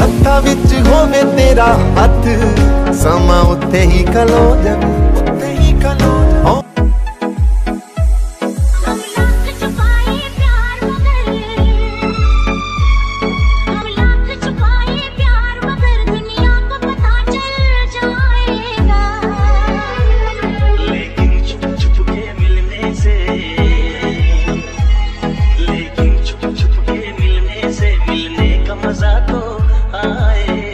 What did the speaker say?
हत्था विच होवे तेरा हथ, समा उत्थे ही खलो जावे, उत्थे ही खलो जावे। मजा तो आए।